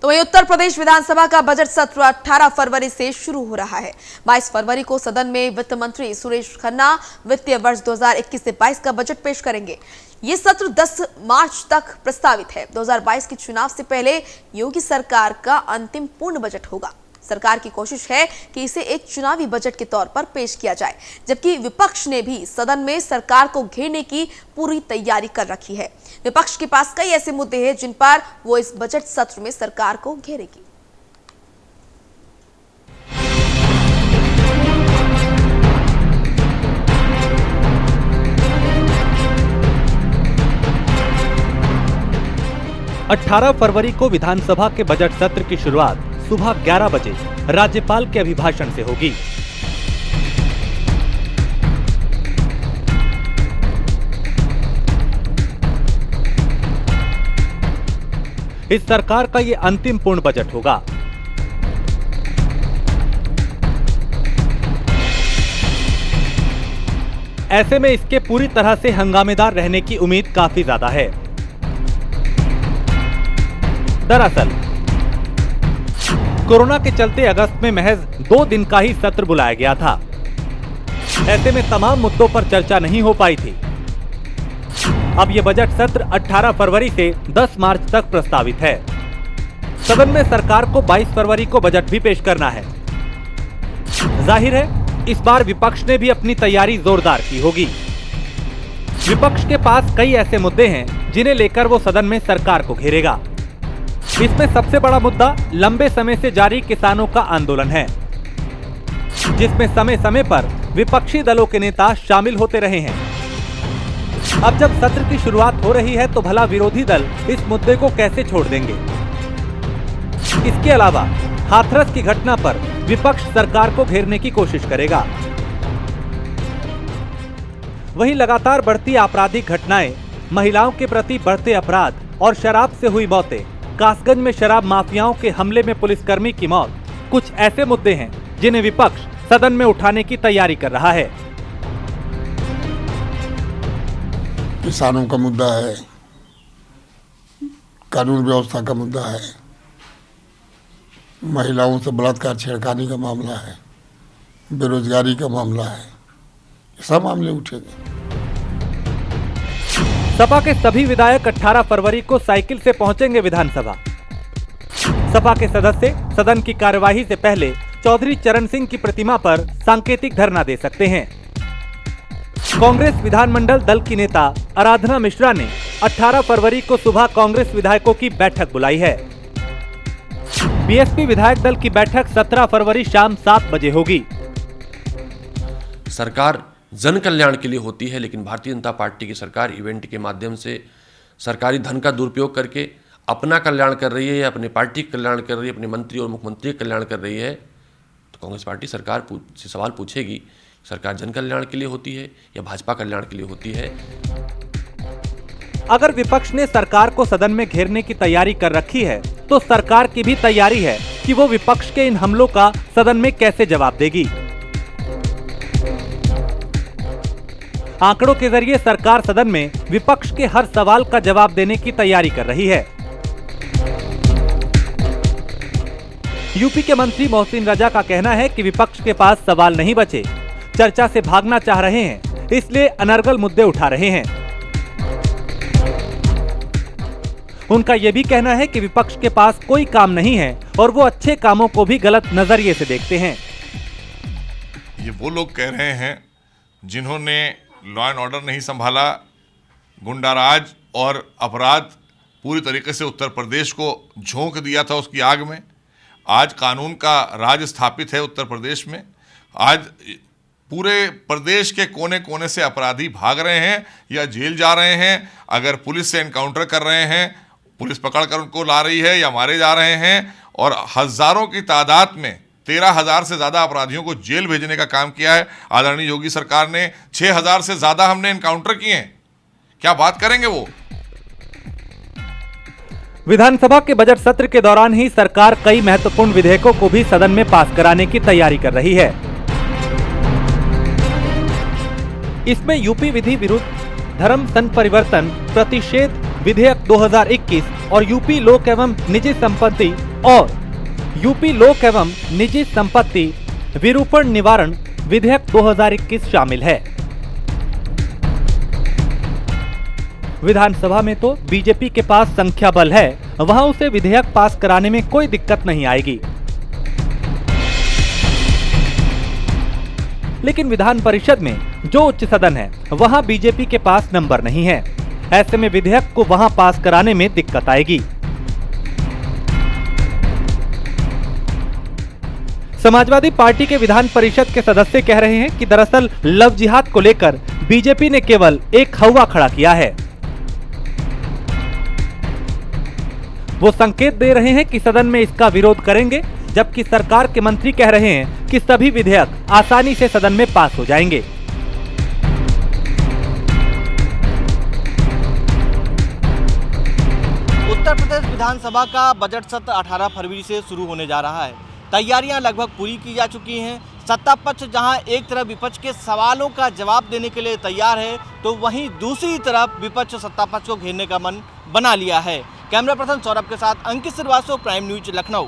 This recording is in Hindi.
तो वहीं उत्तर प्रदेश विधानसभा का बजट सत्र 18 फरवरी से शुरू हो रहा है। 22 फरवरी को सदन में वित्त मंत्री सुरेश खन्ना वित्तीय वर्ष 2021 से 22 का बजट पेश करेंगे। ये सत्र 10 मार्च तक प्रस्तावित है। 2022 के चुनाव से पहले योगी सरकार का अंतिम पूर्ण बजट होगा। सरकार की कोशिश है कि इसे एक चुनावी बजट के तौर पर पेश किया जाए, जबकि विपक्ष ने भी सदन में सरकार को घेरने की पूरी तैयारी कर रखी है। विपक्ष के पास कई ऐसे मुद्दे हैं जिन पर वो इस बजट सत्र में सरकार को घेरेगी। अठारह फरवरी को विधानसभा के बजट सत्र की शुरुआत सुबह 11 बजे राज्यपाल के अभिभाषण से होगी। इस सरकार का ये अंतिम पूर्ण बजट होगा। ऐसे में इसके पूरी तरह से हंगामेदार रहने की उम्मीद काफी ज्यादा है। दरअसल कोरोना के चलते अगस्त में महज 2 दिन का ही सत्र बुलाया गया था। ऐसे में तमाम मुद्दों पर चर्चा नहीं हो पाई थी। अब यह बजट सत्र 18 फरवरी से 10 मार्च तक प्रस्तावित है। सदन में सरकार को 22 फरवरी को बजट भी पेश करना है। जाहिर है इस बार विपक्ष ने भी अपनी तैयारी जोरदार की होगी। विपक्ष के पास कई ऐसे मुद्दे हैं जिन्हें लेकर वो सदन में सरकार को घेरेगा। इसमें सबसे बड़ा मुद्दा लंबे समय से जारी किसानों का आंदोलन है, जिसमें समय समय पर विपक्षी दलों के नेता शामिल होते रहे हैं। अब जब सत्र की शुरुआत हो रही है तो भला विरोधी दल इस मुद्दे को कैसे छोड़ देंगे। इसके अलावा हाथरस की घटना पर विपक्ष सरकार को घेरने की कोशिश करेगा। वहीं लगातार बढ़ती आपराधिक घटनाएं, महिलाओं के प्रति बढ़ते अपराध और शराब से हुई मौतें, कासगंज में शराब माफियाओं के हमले में पुलिसकर्मी की मौत, कुछ ऐसे मुद्दे हैं जिन्हें विपक्ष सदन में उठाने की तैयारी कर रहा है। किसानों का मुद्दा है, कानून व्यवस्था का मुद्दा है, महिलाओं से बलात्कार छेड़खानी का मामला है, बेरोजगारी का मामला है, सब मामले उठेंगे। सपा के सभी विधायक 18 फरवरी को साइकिल से पहुंचेंगे विधानसभा। सपा के सदस्य सदन की कार्यवाही से पहले चौधरी चरण सिंह की प्रतिमा पर सांकेतिक धरना दे सकते हैं। कांग्रेस विधानमंडल दल की नेता आराधना मिश्रा ने 18 फरवरी को सुबह कांग्रेस विधायकों की बैठक बुलाई है। बीएसपी विधायक दल की बैठक 17 फरवरी शाम 7 बजे होगी। सरकार जन कल्याण के लिए होती है, लेकिन भारतीय जनता पार्टी की सरकार इवेंट के माध्यम से सरकारी धन का दुरुपयोग करके अपना कल्याण कर रही है या अपनी पार्टी का कल्याण कर रही है, अपने मंत्री और मुख्यमंत्री का कल्याण कर रही है, तो कांग्रेस पार्टी सरकार से सवाल पूछेगी सरकार जन कल्याण के लिए होती है या भाजपा कल्याण के लिए होती है। अगर विपक्ष ने सरकार को सदन में घेरने की तैयारी कर रखी है तो सरकार की भी तैयारी है कि वो विपक्ष के इन हमलों का सदन में कैसे जवाब देगी। आंकड़ों के जरिए सरकार सदन में विपक्ष के हर सवाल का जवाब देने की तैयारी कर रही है। यूपी के मंत्री मोहसिन रजा का कहना है कि विपक्ष के पास सवाल नहीं बचे, चर्चा से भागना चाह रहे हैं, इसलिए अनर्गल मुद्दे उठा रहे हैं। उनका यह भी कहना है कि विपक्ष के पास कोई काम नहीं है और वो अच्छे कामों को भी गलत नजरिए से देखते हैं। ये वो लोग कह रहे हैं जिन्होंने लॉ एंड ऑर्डर नहीं संभाला, गुंडाराज और अपराध पूरी तरीके से उत्तर प्रदेश को झोंक दिया था उसकी आग में। आज कानून का राज स्थापित है उत्तर प्रदेश में। आज पूरे प्रदेश के कोने कोने से अपराधी भाग रहे हैं या जेल जा रहे हैं। अगर पुलिस से एनकाउंटर कर रहे हैं, पुलिस पकड़कर उनको ला रही है या मारे जा रहे हैं, और हजारों की तादाद में 13,000 से ज़्यादा अपराधियों को जेल भेजने का काम किया है आदरणीय योगी सरकार ने। 6,000 से ज़्यादा हमने एनकाउंटर किए हैं। क्या बात करेंगे वो। विधानसभा के बजट सत्र के दौरान ही सरकार कई महत्वपूर्ण विधेयकों को भी सदन में पास कराने की तैयारी कर रही है। इसमें यूपी विधि विरुद्ध धर्म संपरिवर्तन प्रतिषेध विधेयक 2021 और यूपी लोक एवं निजी संपत्ति और यूपी लोक एवं निजी संपत्ति विरूपण निवारण विधेयक 2021 शामिल है। विधानसभा में तो बीजेपी के पास संख्या बल है, वहां उसे विधेयक पास कराने में कोई दिक्कत नहीं आएगी। लेकिन विधान परिषद में जो उच्च सदन है वहां बीजेपी के पास नंबर नहीं है। ऐसे में विधेयक को वहां पास कराने में दिक्कत आएगी। समाजवादी पार्टी के विधान परिषद के सदस्य कह रहे हैं कि दरअसल लव जिहाद को लेकर बीजेपी ने केवल एक हवा खड़ा किया है। वो संकेत दे रहे हैं कि सदन में इसका विरोध करेंगे, जबकि सरकार के मंत्री कह रहे हैं कि सभी विधेयक आसानी से सदन में पास हो जाएंगे। उत्तर प्रदेश विधानसभा का बजट सत्र 18 फरवरी से शुरू होने जा रहा है। तैयारियां लगभग पूरी की जा चुकी हैं। सत्ता पक्ष जहां एक तरफ विपक्ष के सवालों का जवाब देने के लिए तैयार है, तो वहीं दूसरी तरफ विपक्ष सत्ता पक्ष को घेरने का मन बना लिया है। कैमरा पर्सन सौरभ के साथ अंकित श्रीवास्तव, प्राइम न्यूज, लखनऊ।